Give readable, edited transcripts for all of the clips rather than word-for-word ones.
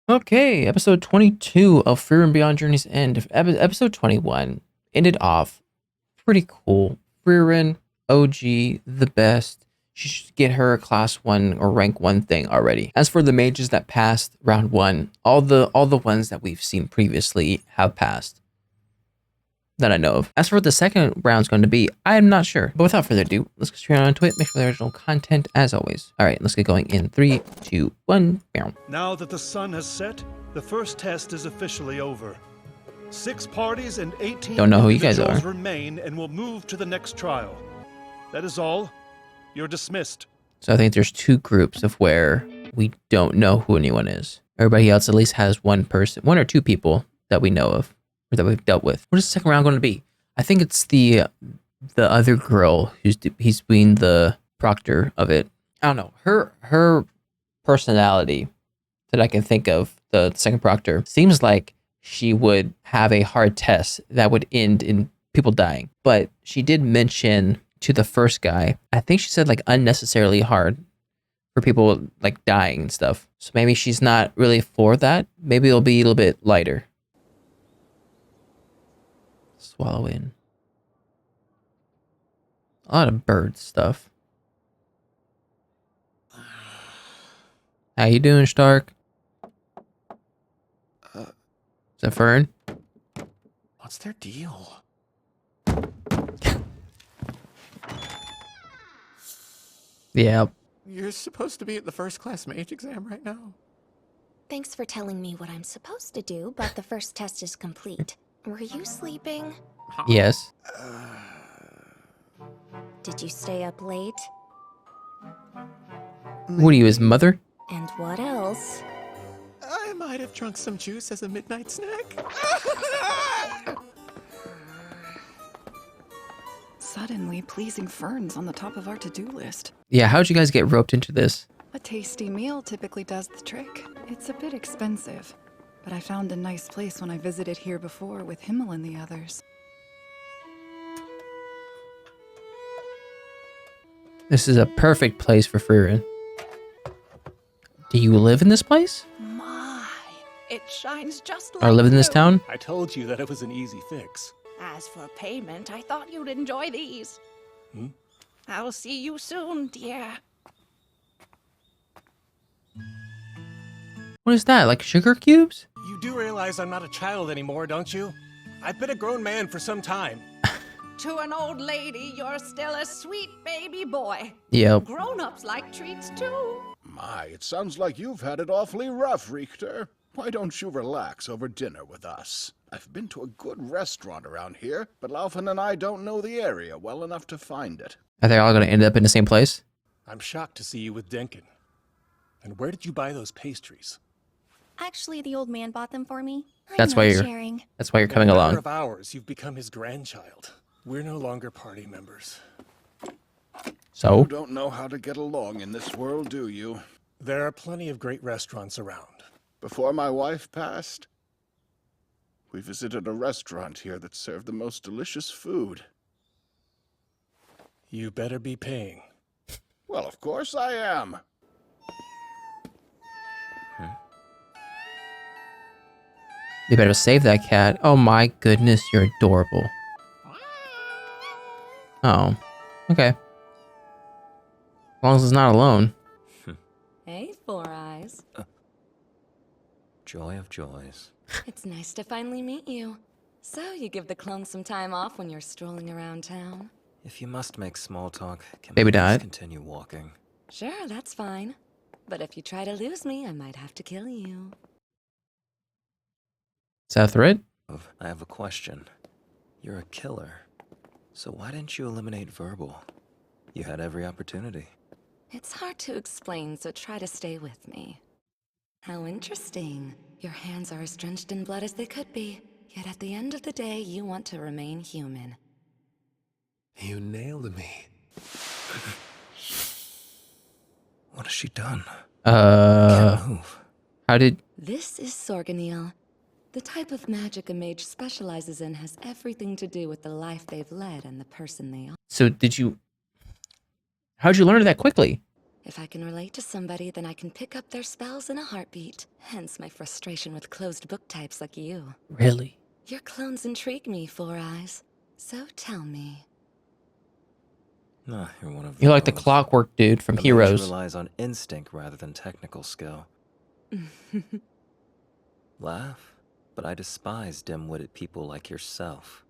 Okay, episode 22 of Frieren Beyond Journey's End. Episode 21 ended off pretty cool. Frieren, OG, the best. She should get her class 1 or rank 1 thing already. As for the mages that passed round 1, all the ones that we've seen previously have passed. That I know of. As for what the second round's going to be, I am not sure. But without further ado, let's get straight on to it. Make sure the original content as always. All right, let's get going in 3, 2, 1. Bam. Now that the sun has set, the first test is officially over. 6 parties and 18 Don't know who you guys individuals are. remain and will move to the next trial. That is all. You're dismissed. So I think there's 2 groups of where we don't know who anyone is. Everybody else at least has one or 2 people that we know of or that we've dealt with. What is the second round going to be? I think it's the other girl he's being the proctor of it. I don't know. Her personality that I can think of, the second proctor, seems like she would have a hard test that would end in people dying. But she did mention to the first guy, I think she said like unnecessarily hard for people like dying and stuff. So maybe she's not really for that. Maybe it'll be a little bit lighter. Swallow in. A lot of bird stuff. How you doing, Stark? Is that Fern? What's their deal? Yeah. You're supposed to be at the first class mage exam right now. Thanks for telling me what I'm supposed to do, but the first test is complete. Were you sleeping? Yes. Did you stay up late? What are you, his mother? And what else? I might have drunk some juice as a midnight snack. Suddenly, pleasing ferns on the top of our to-do list. Yeah, how'd you guys get roped into this? A tasty meal typically does the trick. It's a bit expensive, but I found a nice place when I visited here before with Himmel and the others. This is a perfect place for Frieren. Do you live in this place? My, it shines just like Or live in this new. town? I told you that it was an easy fix. As for payment, I thought you'd enjoy these. Hmm? I'll see you soon, dear. What is that, like sugar cubes? You do realize I'm not a child anymore, don't you? I've been a grown man for some time. To an old lady, you're still a sweet baby boy. Yep. Grown-ups like treats too. My, it sounds like you've had it awfully rough, Richter. Why don't you relax over dinner with us? I've been to a good restaurant around here, but Laufin and I don't know the area well enough to find it. Are they all going to end up in the same place? I'm shocked to see you with Denkin. And where did you buy those pastries? Actually, the old man bought them for me. That's why you're sharing. That's why you're coming In a matter along. of hours, you've become his grandchild. We're no longer party members. You So? don't know how to get along in this world, do you? There are plenty of great restaurants around. Before my wife passed, we visited a restaurant here that served the most delicious food. You better be paying. Well, of course I am. You better save that cat. Oh my goodness, you're adorable. Oh. Okay. As long as it's not alone. Hey, Four Eyes. Joy of joys. It's nice to finally meet you. So, you give the clones some time off when you're strolling around town? If you must make small talk, can Baby we please died. continue walking? Sure, that's fine. But if you try to lose me, I might have to kill you. Is that a threat? I have a question. You're a killer. So why didn't you eliminate Verbal? You had every opportunity. It's hard to explain, so try to stay with me. How interesting. Your hands are as drenched in blood as they could be. Yet at the end of the day, you want to remain human. You nailed me. What has she done? Uh, Move. how did... This is Sorganiel. The type of magic a mage specializes in has everything to do with the life they've led and the person they are. So did you... How'd you learn it that quickly? If I can relate to somebody, then I can pick up their spells in a heartbeat. Hence my frustration with closed book types like you. Really? Your clones intrigue me, Four Eyes. So tell me. Ah, you're one of You're like the those. clockwork dude from A mage Heroes. relies on instinct rather than technical skill. Laugh, but I despise dim-witted people like yourself.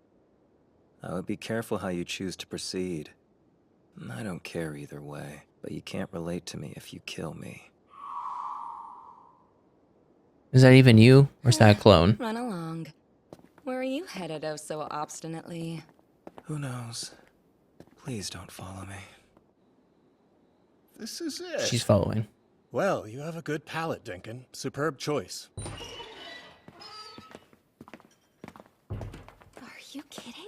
I would be careful how you choose to proceed. I don't care either way, but you can't relate to me if you kill me. Is that even you, or is that a clone? Run along. Where are you headed, oh so obstinately? Who knows? Please don't follow me. This is it. She's following. Well, you have a good palate, Dinkin. Superb choice. Are you kidding?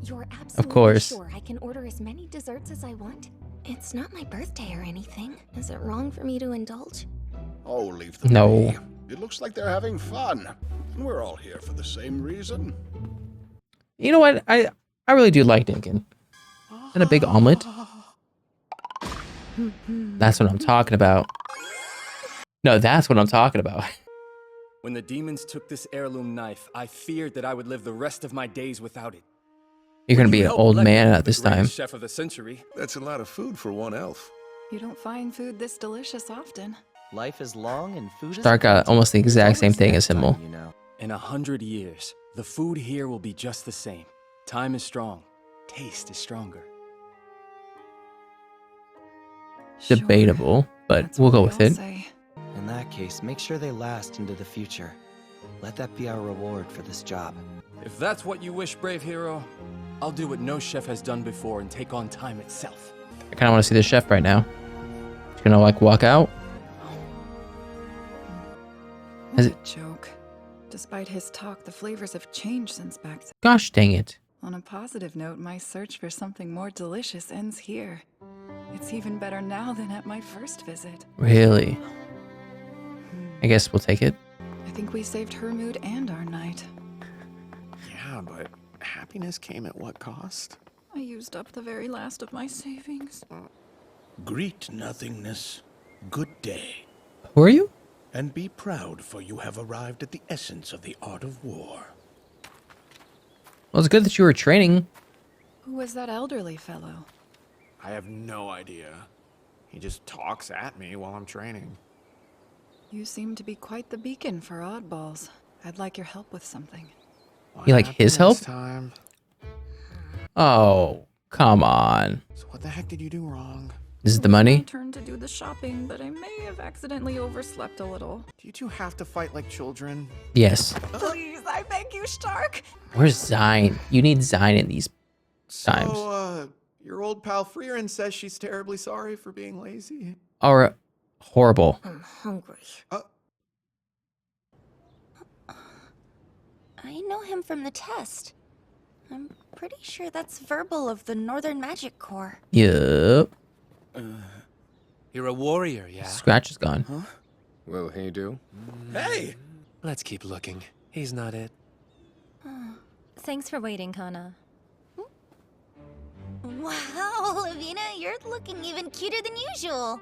You're absolutely Of course. sure I can order as many desserts as I want? It's not my birthday or anything. Is it wrong for me to indulge? Oh, leave them No. be. It looks like they're having fun. And we're all here for the same reason. You know what? I really do like Dinkin. And a big omelet. That's what I'm talking about. No, that's what I'm talking about. When the demons took this heirloom knife, I feared that I would live the rest of my days without it. You're gonna be an You helped old elect man me at the this time. greatest chef of the century. That's a lot of food for one elf. You don't find food this delicious often. Life is long and food is Stark got almost the exact same thing as Himmel. you know. In 100 years, the food here will be just the same. Time is strong. Taste is stronger. Debatable, but That's we'll what go we with all it. say. In that case, make sure they last into the future. Let that be our reward for this job. If that's what you wish, brave hero, I'll do what no chef has done before and take on time itself. I kind of want to see the chef right now. He's gonna like walk out. What Has a joke. Despite his talk, the flavors have changed since back then. Gosh dang it. On a positive note, my search for something more delicious ends here. It's even better now than at my first visit. Really? I guess we'll take it. I think we saved her mood and our night. Yeah, but happiness came at what cost? I used up the very last of my savings. Greet nothingness. Good day. Who are you? And be proud, for you have arrived at the essence of the art of war. Well, it's good that you were training. Who was that elderly fellow? I have no idea. He just talks at me while I'm training. You seem to be quite the beacon for oddballs. I'd like your help with something. What You like his happened help? this time? Oh, come on. So what the heck did you do wrong? This is the It was my money? turn to do the shopping, but I may have accidentally overslept a little. Do you two have to fight like children? Yes. Please, I beg you, Stark. Where's Zine? You need Zine in these times. So, your old pal Frieren says she's terribly sorry for being lazy. Or horrible. I'm hungry. I know him from the test. I'm pretty sure that's Verbal of the Northern Magic Corps. Yup. You're a warrior, yeah? Scratch is gone. Huh? Will he do? Hey! Let's keep looking. He's not it. Thanks for waiting, Kana. Wow, Lavina, you're looking even cuter than usual.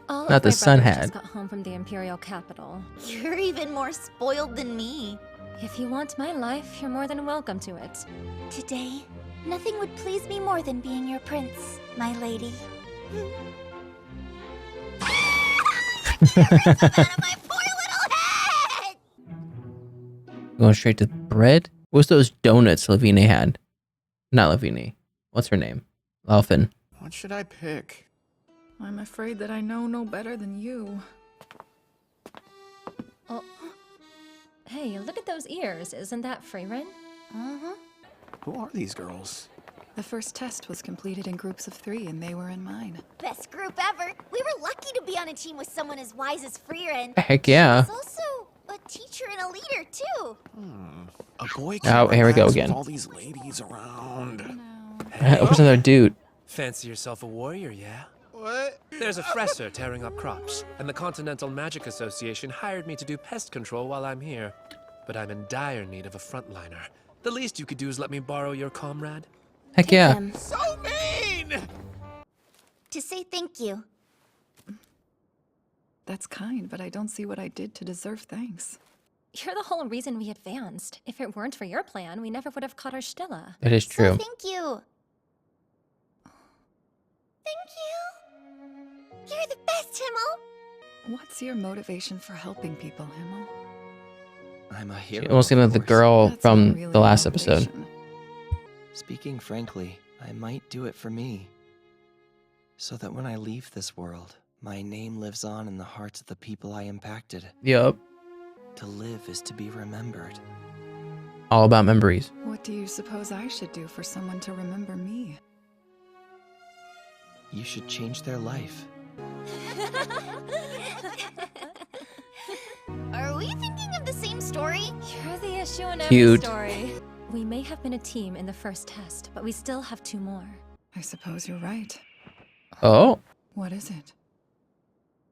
All Not of the my sun brothers had. just got home from the Imperial capital. You're even more spoiled than me. If you want my life, you're more than welcome to it. Today, nothing would please me more than being your prince, my lady. Going straight to bread? What's those donuts Lavinia had? Not Lavinia. What's her name? Laufin. What should I pick? I'm afraid that I know no better than you. Oh. Hey, look at those ears. Isn't that Frieren? Uh-huh. Who are these girls? The first test was completed in groups of 3, and they were in mine. Best group ever. We were lucky to be on a team with someone as wise as Frieren. Heck yeah. She's also a teacher and a leader, too. A boy Oh, here we go relax again. with all these ladies around. Where's another dude? Fancy yourself a warrior, yeah? What? There's a fresser tearing up crops, and the Continental Magic Association hired me to do pest control while I'm here. But I'm in dire need of a frontliner. The least you could do is let me borrow your comrade. Heck yeah. So mean! to say thank you. That's kind, but I don't see what I did to deserve thanks. You're the whole reason we advanced. If it weren't for your plan, we never would have caught our Stella. That is true. So thank you. Thank you. You're the best, Himmel. What's your motivation for helping people, Himmel? I'm a hero. She almost seemed like the girl from the last episode. Speaking frankly, I might do it for me. So that when I leave this world, my name lives on in the hearts of the people I impacted. Yup. To live is to be remembered. All about memories. What do you suppose I should do for someone to remember me? You should change their life. Are we thinking of the same story? You're the issue in every Cute. story. We may have been a team in the first test, but we still have 2 more. I suppose you're right. Oh. What is it?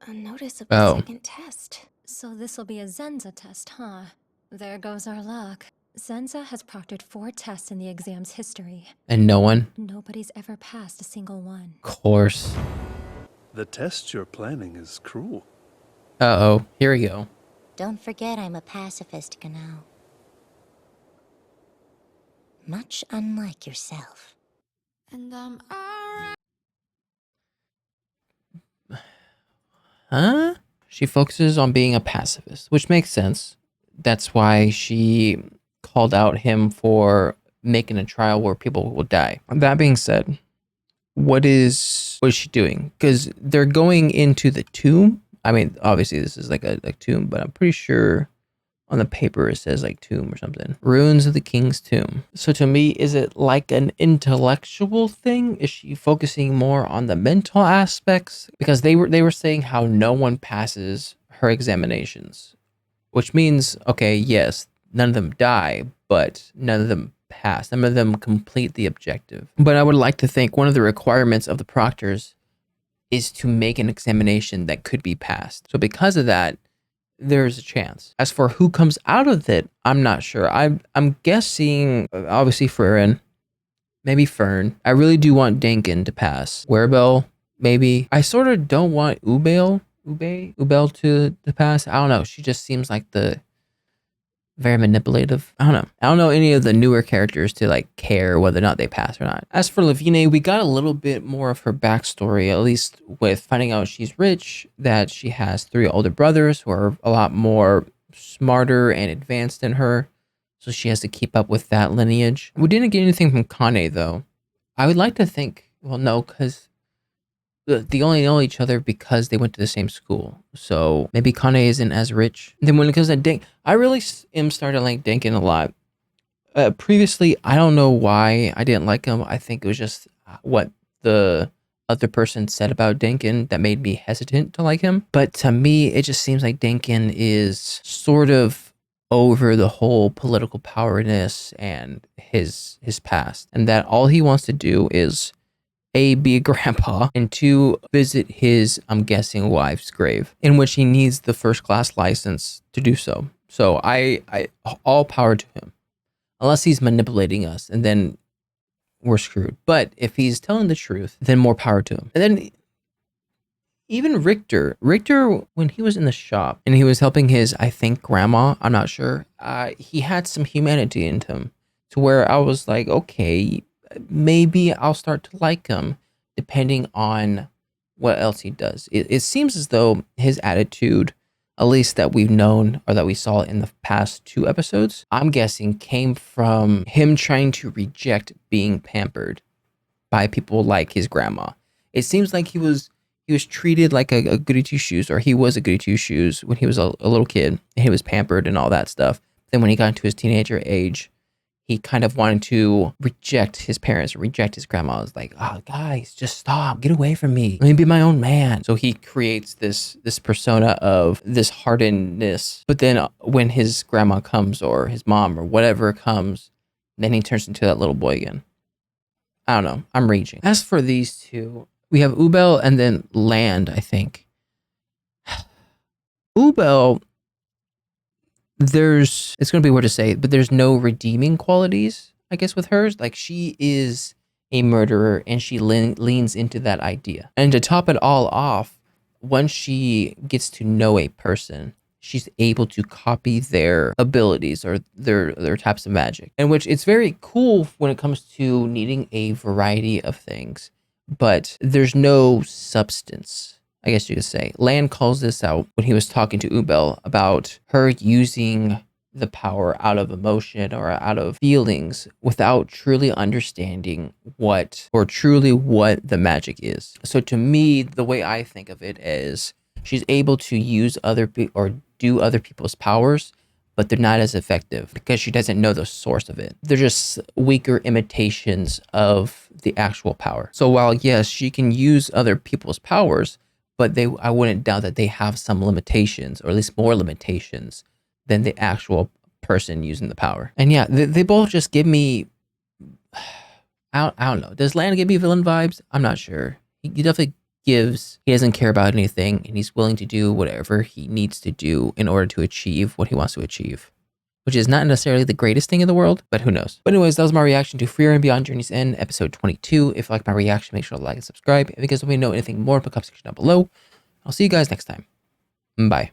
A notice of Oh. the second test. So this'll be a Zenza test, huh? There goes our luck. Zenza has proctored 4 tests in the exam's history. And no one? Nobody's ever passed a single one. Of course. The test you're planning is cruel. Uh-oh. Here we go. Don't forget I'm a pacifist, Ganao. Much unlike yourself. And Huh? She focuses on being a pacifist, which makes sense. That's why she called out him for making a trial where people will die. That being said, what is she doing? Because they're going into the tomb. I mean, obviously this is like a tomb, but I'm pretty sure on the paper it says like tomb or something. Ruins of the king's tomb. So to me, is it like an intellectual thing? Is she focusing more on the mental aspects? Because they were saying how no one passes her examinations, which means, okay, yes, none of them die, but none of them pass. None of them complete the objective. But I would like to think one of the requirements of the proctors is to make an examination that could be passed. So because of that, there's a chance. As for who comes out of it, I'm not sure. I'm guessing, obviously, Frieren, maybe Fern. I really do want Denkin to pass. Werebel, maybe. I sort of don't want Ubel to pass. I don't know. She just seems like the very manipulative. I don't know. I don't know any of the newer characters to like care whether or not they pass or not. As for Lavine, we got a little bit more of her backstory, at least with finding out she's rich, that she has 3 older brothers who are a lot more smarter and advanced than her. So she has to keep up with that lineage. We didn't get anything from Kane though. I would like to think, well, no, because they only know each other because they went to the same school. So maybe Kane isn't as rich. And then when it comes to Denk, I really am starting to like Denkin a lot. Previously, I don't know why I didn't like him. I think it was just what the other person said about Denkin that made me hesitant to like him. But to me, it just seems like Denkin is sort of over the whole political powerness and his past. And that all he wants to do is A, be a grandpa, and 2, visit his, I'm guessing, wife's grave, in which he needs the first-class license to do so. So I all power to him. Unless he's manipulating us, and then we're screwed. But if he's telling the truth, then more power to him. And then even Richter, when he was in the shop, and he was helping his, I think, grandma, I'm not sure, he had some humanity in him, to where I was like, okay, maybe I'll start to like him depending on what else he does. It seems as though his attitude, at least that we've known or that we saw in the past 2 episodes, I'm guessing came from him trying to reject being pampered by people like his grandma. It seems like he was treated like a goody two shoes, or he was a goody two shoes when he was a little kid, and he was pampered and all that stuff. Then when he got into his teenager age, he kind of wanted to reject his parents, reject his grandma. I was like, oh, guys, just stop. Get away from me. Let me be my own man. So he creates this persona of this hardenedness. But then when his grandma comes, or his mom, or whatever comes, then he turns into that little boy again. I don't know. I'm raging. As for these 2, we have Ubel and then Land, I think. Ubel, it's going to be weird to say, but there's no redeeming qualities, I guess, with hers. Like, she is a murderer, and she leans into that idea. And to top it all off, once she gets to know a person, she's able to copy their abilities or their types of magic. And which it's very cool when it comes to needing a variety of things, but there's no substance, I guess you could say. Lan calls this out when he was talking to Ubel about her using the power out of emotion or out of feelings without truly understanding what the magic is. So to me, the way I think of it is she's able to use or do other people's powers, but they're not as effective because she doesn't know the source of it. They're just weaker imitations of the actual power. So while yes, she can use other people's powers, but I wouldn't doubt that they have some limitations, or at least more limitations than the actual person using the power. And yeah, they both just give me, I don't know. Does Lan give me villain vibes? I'm not sure. He definitely gives, he doesn't care about anything, and he's willing to do whatever he needs to do in order to achieve what he wants to achieve, which is not necessarily the greatest thing in the world, but who knows. But anyways, that was my reaction to Frieren Beyond Journey's End, episode 22. If you like my reaction, make sure to like and subscribe. If you guys want me to know anything more, put a comment section down below. I'll see you guys next time. Bye.